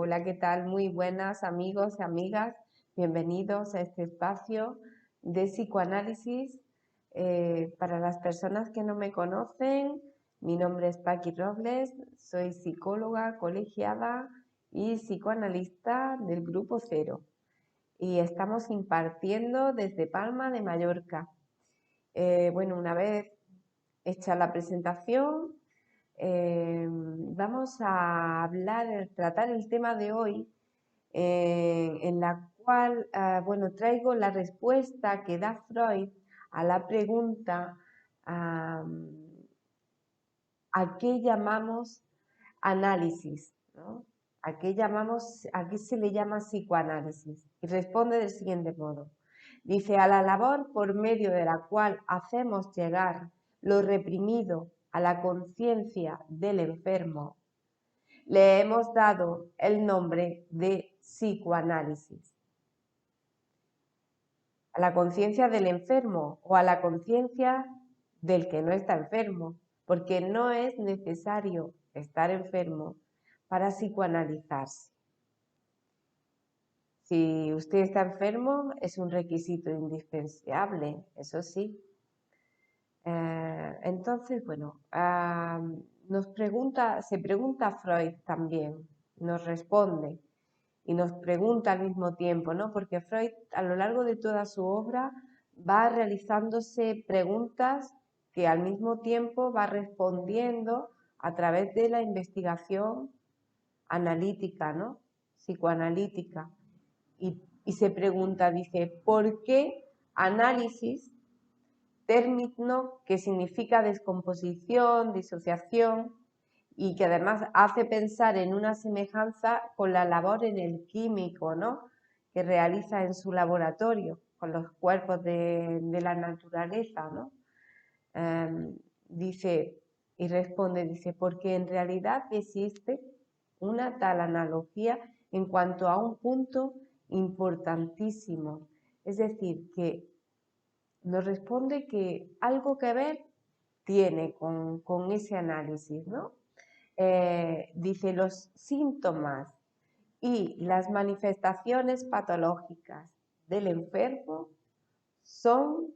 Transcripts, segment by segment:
Hola, ¿qué tal? Muy buenas amigos y amigas. Bienvenidos a este espacio de psicoanálisis. Para las personas que no me conocen, mi nombre es Paqui Robles, soy psicóloga colegiada y psicoanalista del Grupo Cero. Y estamos impartiendo desde Palma de Mallorca. Bueno, una vez hecha la presentación, vamos a tratar el tema de hoy, en la cual, bueno, traigo la respuesta que da Freud a la pregunta ¿a qué llamamos análisis? ¿No? ¿A qué se le llama psicoanálisis? Y responde del siguiente modo. Dice, a la labor por medio de la cual hacemos llegar lo reprimido a la conciencia del enfermo, le hemos dado el nombre de psicoanálisis. A la conciencia del enfermo o a la conciencia del que no está enfermo, porque no es necesario estar enfermo para psicoanalizarse. Si usted está enfermo, es un requisito indispensable, eso sí. Entonces, bueno, se pregunta Freud también, nos responde y nos pregunta al mismo tiempo, ¿no? Porque Freud a lo largo de toda su obra va realizándose preguntas que al mismo tiempo va respondiendo a través de la investigación analítica, ¿no? Psicoanalítica. Y se pregunta, dice, ¿por qué análisis? Término que significa descomposición, disociación y que además hace pensar en una semejanza con la labor en el químico, ¿no? Que realiza en su laboratorio con los cuerpos de la naturaleza, ¿no? Dice y responde, dice, porque en realidad existe una tal analogía en cuanto a un punto importantísimo, es decir, que nos responde que algo que ver tiene con ese análisis, ¿no? Dice, los síntomas y las manifestaciones patológicas del enfermo son,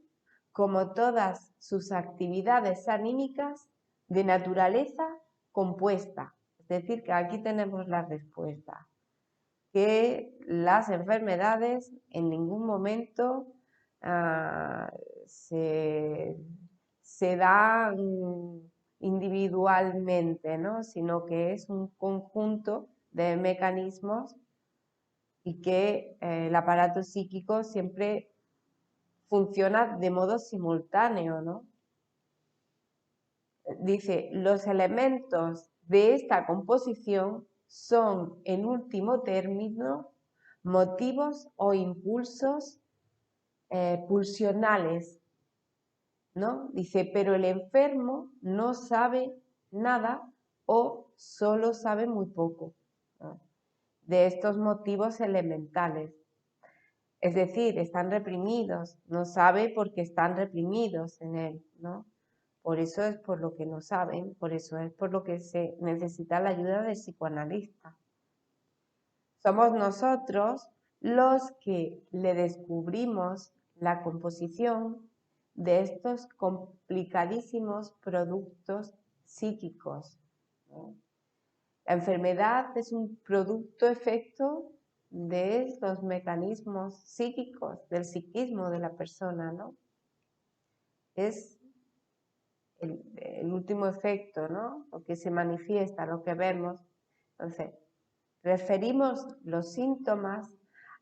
como todas sus actividades anímicas, de naturaleza compuesta. Es decir, que aquí tenemos la respuesta, que las enfermedades en ningún momento se dan individualmente, ¿no? Sino que es un conjunto de mecanismos y que el aparato psíquico siempre funciona de modo simultáneo, ¿no? Dice, los elementos de esta composición son, en último término, motivos o impulsos pulsionales, ¿no? Dice, pero el enfermo no sabe nada o solo sabe muy poco, ¿no? De estos motivos elementales. Es decir, están reprimidos, no sabe porque están reprimidos en él, ¿no? Por eso es por lo que no saben, por eso es por lo que se necesita la ayuda del psicoanalista. Somos nosotros los que le descubrimos la composición de estos complicadísimos productos psíquicos, ¿no? La enfermedad es un producto-efecto de los mecanismos psíquicos, del psiquismo de la persona, ¿no? Es el último efecto, ¿no? Lo que se manifiesta, lo que vemos. Entonces, referimos los síntomas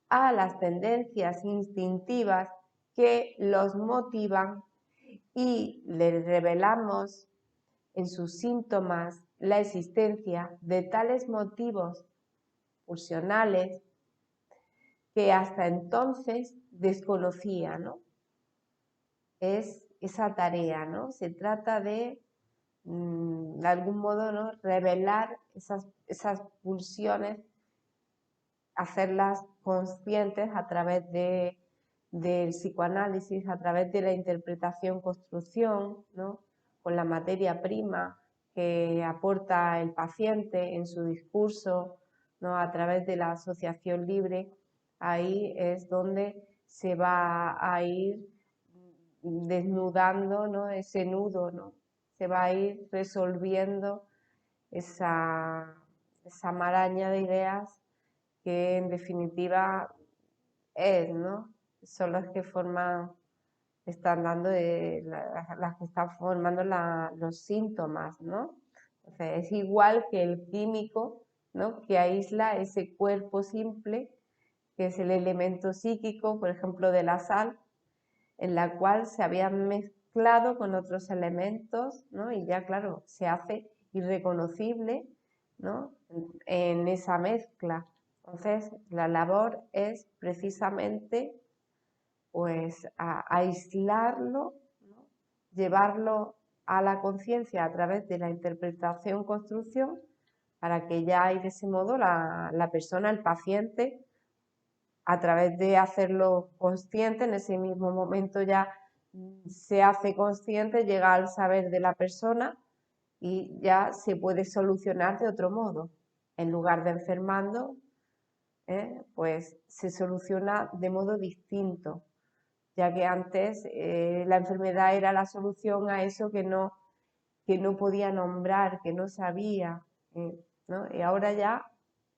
a las tendencias instintivas que los motivan y les revelamos en sus síntomas la existencia de tales motivos pulsionales que hasta entonces desconocía, ¿no? Es esa tarea, ¿no? Se trata de algún modo, ¿no? Revelar esas pulsiones, hacerlas conscientes a través del psicoanálisis, a través de la interpretación-construcción, ¿no? Con la materia prima que aporta el paciente en su discurso, ¿no? A través de la asociación libre, ahí es donde se va a ir desnudando, ¿no? Ese nudo, ¿no? Se va a ir resolviendo esa maraña de ideas que en definitiva es, ¿no? Son las que forman, están dando las que están formando los síntomas, ¿no? Entonces, es igual que el químico, ¿no? Que aísla ese cuerpo simple, que es el elemento psíquico, por ejemplo, de la sal, en la cual se habían mezclado con otros elementos, ¿no? Y ya, claro, se hace irreconocible, ¿no? En esa mezcla. Entonces, la labor es precisamente pues aislarlo, ¿no? Llevarlo a la conciencia a través de la interpretación-construcción para que ya y de ese modo la persona, el paciente, a través de hacerlo consciente, en ese mismo momento ya se hace consciente, llega al saber de la persona y ya se puede solucionar de otro modo. En lugar de enfermando, pues se soluciona de modo distinto, ya que antes la enfermedad era la solución a eso que no podía nombrar, que no sabía, ¿no? Y ahora ya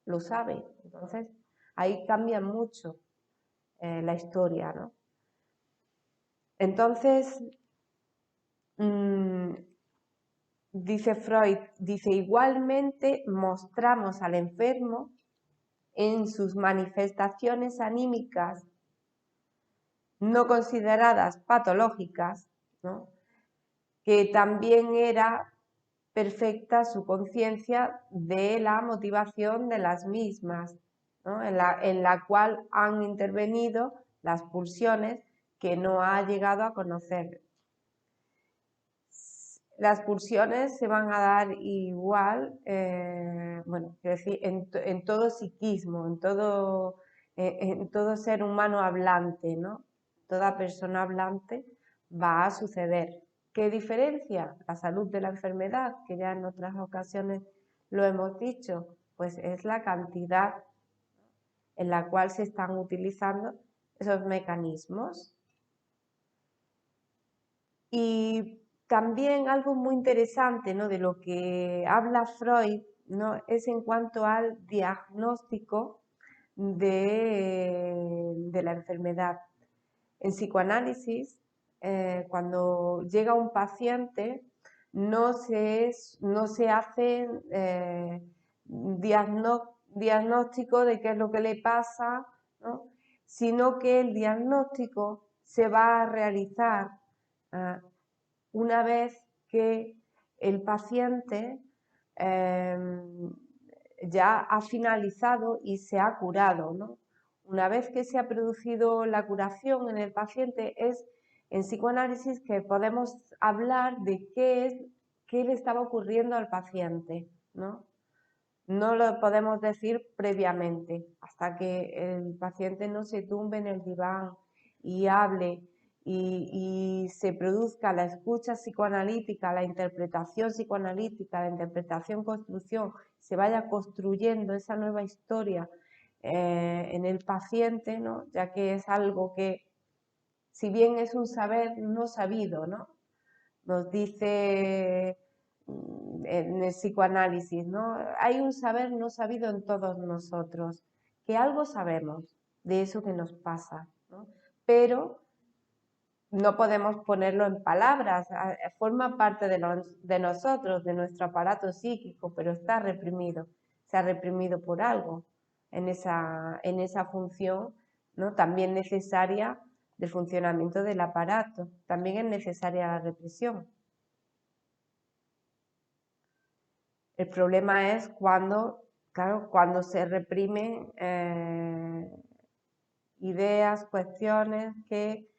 lo sabe. Entonces, ahí cambia mucho la historia, ¿no? Entonces, dice Freud, dice, igualmente mostramos al enfermo en sus manifestaciones anímicas no consideradas patológicas, ¿no? Que también era perfecta su conciencia de la motivación de las mismas, ¿no? en la cual han intervenido las pulsiones que no ha llegado a conocer. Las pulsiones se van a dar igual, bueno, quiero decir, en todo psiquismo, en todo ser humano hablante, ¿no? Toda persona hablante va a suceder. ¿Qué diferencia la salud de la enfermedad? Que ya en otras ocasiones lo hemos dicho, pues es la cantidad en la cual se están utilizando esos mecanismos. Y también algo muy interesante, ¿no? De lo que habla Freud, ¿no? Es en cuanto al diagnóstico de la enfermedad. En psicoanálisis, cuando llega un paciente, no se hace diagnóstico de qué es lo que le pasa, ¿no? Sino que el diagnóstico se va a realizar una vez que el paciente ya ha finalizado y se ha curado, ¿no? Una vez que se ha producido la curación en el paciente, es en psicoanálisis que podemos hablar de qué le estaba ocurriendo al paciente, ¿no? No lo podemos decir previamente, hasta que el paciente no se tumbe en el diván y hable y se produzca la escucha psicoanalítica, la interpretación psicoanalítica, la interpretación-construcción, se vaya construyendo esa nueva historia en el paciente, ¿no? Ya que es algo que, si bien es un saber no sabido, ¿no? Nos dice en el psicoanálisis, ¿no? Hay un saber no sabido en todos nosotros, que algo sabemos de eso que nos pasa, ¿no? Pero no podemos ponerlo en palabras, forma parte de nosotros, de nuestro aparato psíquico, pero está reprimido, se ha reprimido por algo en esa función, ¿no? También necesaria del funcionamiento del aparato, también es necesaria la represión. El problema es cuando, claro, cuando se reprimen ideas, cuestiones que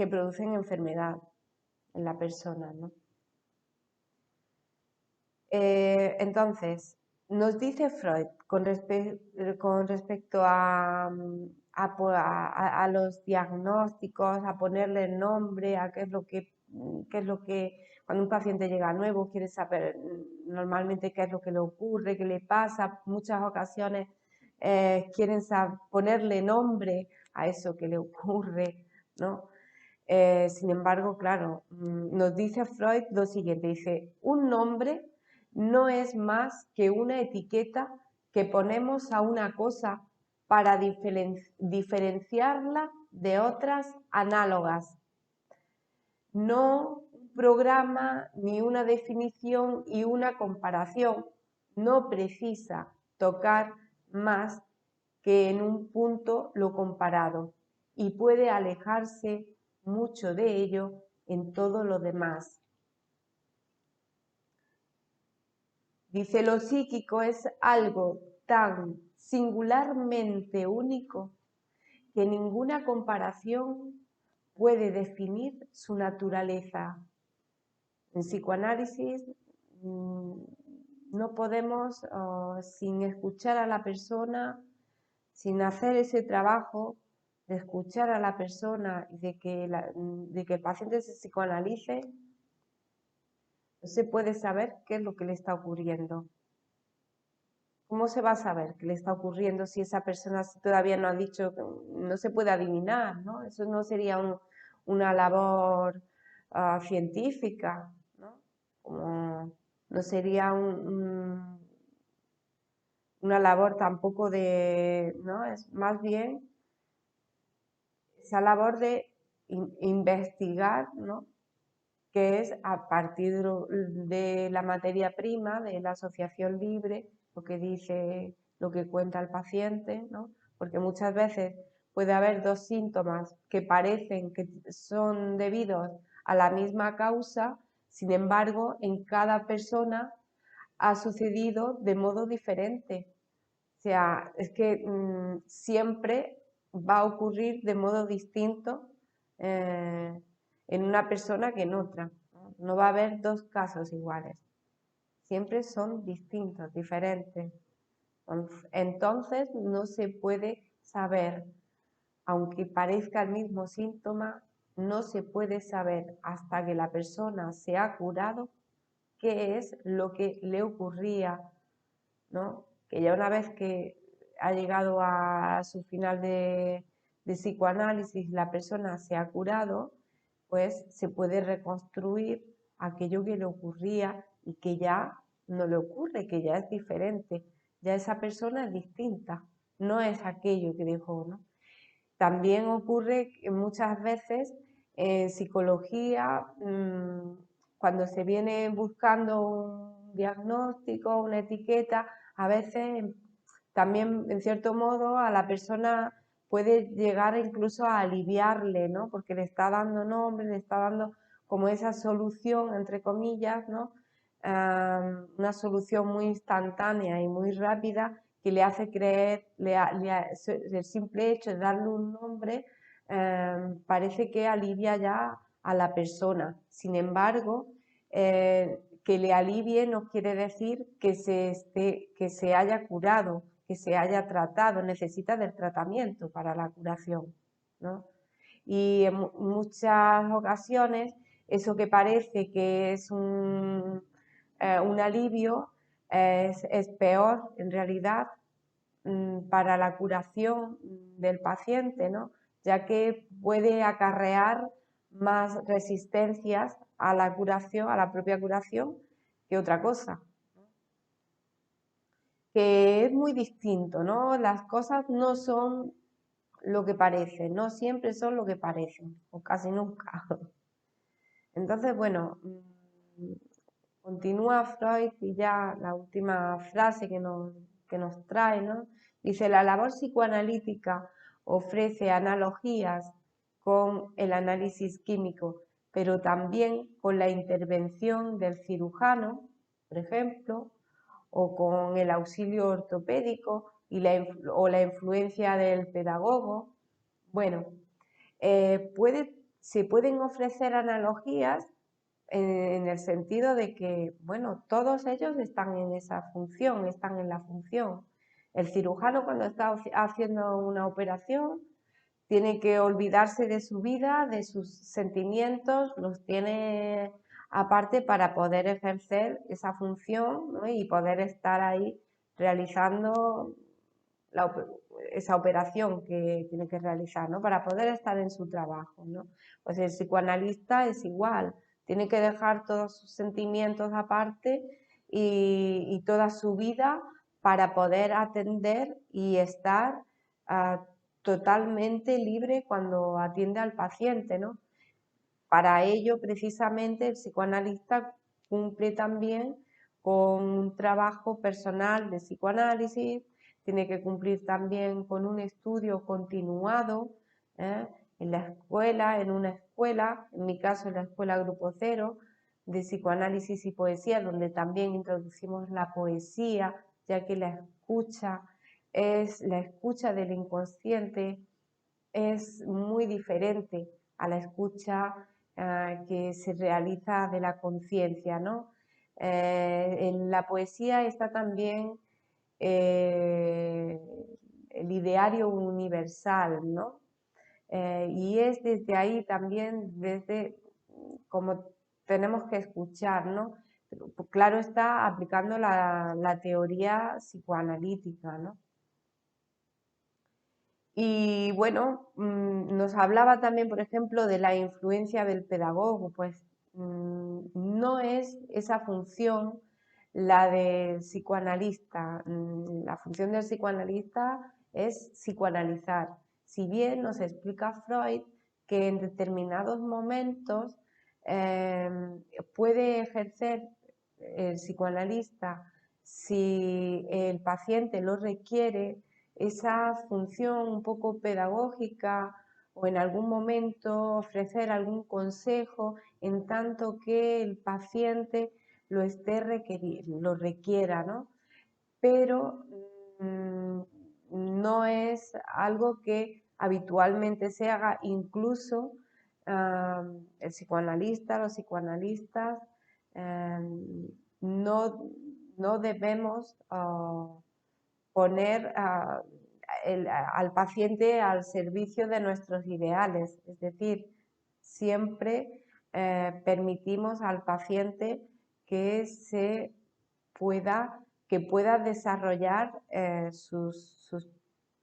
producen enfermedad en la persona, ¿no? Entonces, nos dice Freud con respecto a los diagnósticos, a ponerle nombre, a qué es lo que cuando un paciente llega nuevo, quiere saber normalmente qué es lo que le ocurre, qué le pasa. Muchas ocasiones quieren ponerle nombre a eso que le ocurre, ¿no? Sin embargo, claro, nos dice Freud lo siguiente, dice, un nombre no es más que una etiqueta que ponemos a una cosa para diferenciarla de otras análogas. No un programa ni una definición y una comparación no precisa tocar más que en un punto lo comparado y puede alejarse mucho de ello en todo lo demás. Dice, lo psíquico es algo tan singularmente único que ninguna comparación puede definir su naturaleza. En psicoanálisis no podemos, sin escuchar a la persona, sin hacer ese trabajo de escuchar a la persona y de que el paciente se psicoanalice, no se puede saber qué es lo que le está ocurriendo. ¿Cómo se va a saber qué le está ocurriendo si esa persona todavía no ha dicho, no se puede adivinar, ¿no? Eso no sería una labor científica, ¿no? No sería una labor tampoco de, ¿no? Es más bien esa labor de investigar, ¿no? Que es a partir de la materia prima, de la asociación libre, lo que dice, lo que cuenta el paciente, ¿no? Porque muchas veces puede haber dos síntomas que parecen que son debidos a la misma causa, sin embargo, en cada persona ha sucedido de modo diferente. O sea, es que siempre va a ocurrir de modo distinto en una persona que en otra. No va a haber dos casos iguales. Siempre son distintos, diferentes. Entonces no se puede saber, aunque parezca el mismo síntoma, no se puede saber hasta que la persona se ha curado qué es lo que le ocurría, ¿no? Que ya una vez que ha llegado a su final de psicoanálisis, la persona se ha curado, pues se puede reconstruir aquello que le ocurría y que ya no le ocurre, que ya es diferente, ya esa persona es distinta, no es aquello que dejó, ¿no? También ocurre que muchas veces en psicología, cuando se viene buscando un diagnóstico, una etiqueta, a veces también, en cierto modo, a la persona puede llegar incluso a aliviarle, ¿no? Porque le está dando nombre, le está dando como esa solución, entre comillas, ¿no? Una solución muy instantánea y muy rápida que le hace creer, el simple hecho de darle un nombre, parece que alivia ya a la persona. Sin embargo, que le alivie no quiere decir que se haya curado, que se haya tratado, necesita del tratamiento para la curación, ¿no? Y en muchas ocasiones eso que parece que es un alivio es peor en realidad para la curación del paciente, ¿no? Ya que puede acarrear más resistencias a la curación, a la propia curación, que otra cosa. Que es muy distinto, ¿no? Las cosas no son lo que parecen, no siempre son lo que parecen, o casi nunca. Entonces, bueno, continúa Freud y ya la última frase que nos trae, ¿no? Dice, la labor psicoanalítica ofrece analogías con el análisis químico, pero también con la intervención del cirujano, por ejemplo, o con el auxilio ortopédico o la influencia del pedagogo. Bueno, se pueden ofrecer analogías en el sentido de que, bueno, todos ellos están en esa función, están en la función. El cirujano cuando está haciendo una operación tiene que olvidarse de su vida, de sus sentimientos, los tiene aparte para poder ejercer esa función, ¿no? Y poder estar ahí realizando esa operación que tiene que realizar, ¿no? Para poder estar en su trabajo, ¿no? Pues el psicoanalista es igual, tiene que dejar todos sus sentimientos aparte y toda su vida para poder atender y estar totalmente libre cuando atiende al paciente, ¿no? Para ello, precisamente, el psicoanalista cumple también con un trabajo personal de psicoanálisis, tiene que cumplir también con un estudio continuado en la escuela, en una escuela, en mi caso en la escuela Grupo Cero, de psicoanálisis y poesía, donde también introducimos la poesía, ya que la escucha del inconsciente es muy diferente a la escucha que se realiza de la conciencia, ¿no? En la poesía está también eh, el ideario universal, ¿no? Y es desde ahí también, desde como tenemos que escuchar, ¿no? Pues claro está, aplicando la teoría psicoanalítica, ¿no? Y bueno, nos hablaba también, por ejemplo, de la influencia del pedagogo, pues no es esa función la del psicoanalista. La función del psicoanalista es psicoanalizar. Si bien nos explica Freud que en determinados momentos puede ejercer el psicoanalista si el paciente lo requiere, esa función un poco pedagógica o en algún momento ofrecer algún consejo en tanto que el paciente lo requiera, ¿no? Pero no es algo que habitualmente se haga, incluso el psicoanalista, los psicoanalistas, no, no debemos poner al paciente al servicio de nuestros ideales, es decir, siempre permitimos al paciente que que pueda desarrollar sus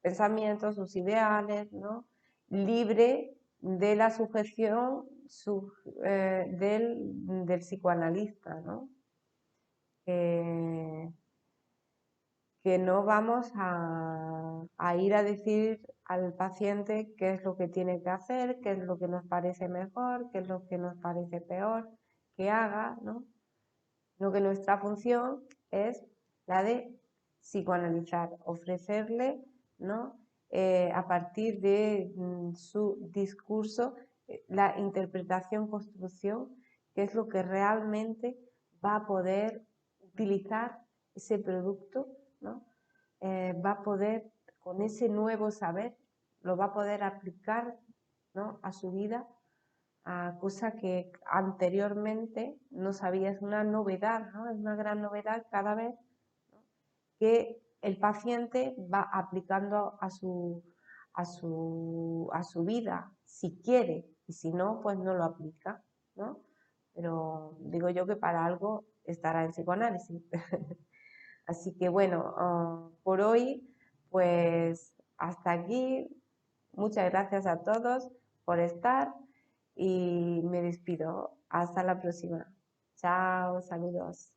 pensamientos, sus ideales, ¿no? Libre de la sujeción del psicoanalista, ¿no? Que no vamos a ir a decir al paciente qué es lo que tiene que hacer, qué es lo que nos parece mejor, qué es lo que nos parece peor que haga, ¿no? Lo que nuestra función es la de psicoanalizar, ofrecerle, ¿no? A partir de su discurso, la interpretación, construcción, que es lo que realmente va a poder utilizar ese producto, ¿no? Va a poder, con ese nuevo saber, lo va a poder aplicar, ¿no? A su vida, cosa que anteriormente no sabía, es una novedad, ¿no? Es una gran novedad cada vez, ¿no? Que el paciente va aplicando a su vida, si quiere, y si no, pues no lo aplica, ¿no? Pero digo yo que para algo estará el psicoanálisis. Así que bueno, por hoy, pues hasta aquí. Muchas gracias a todos por estar y me despido. Hasta la próxima. Chao, saludos.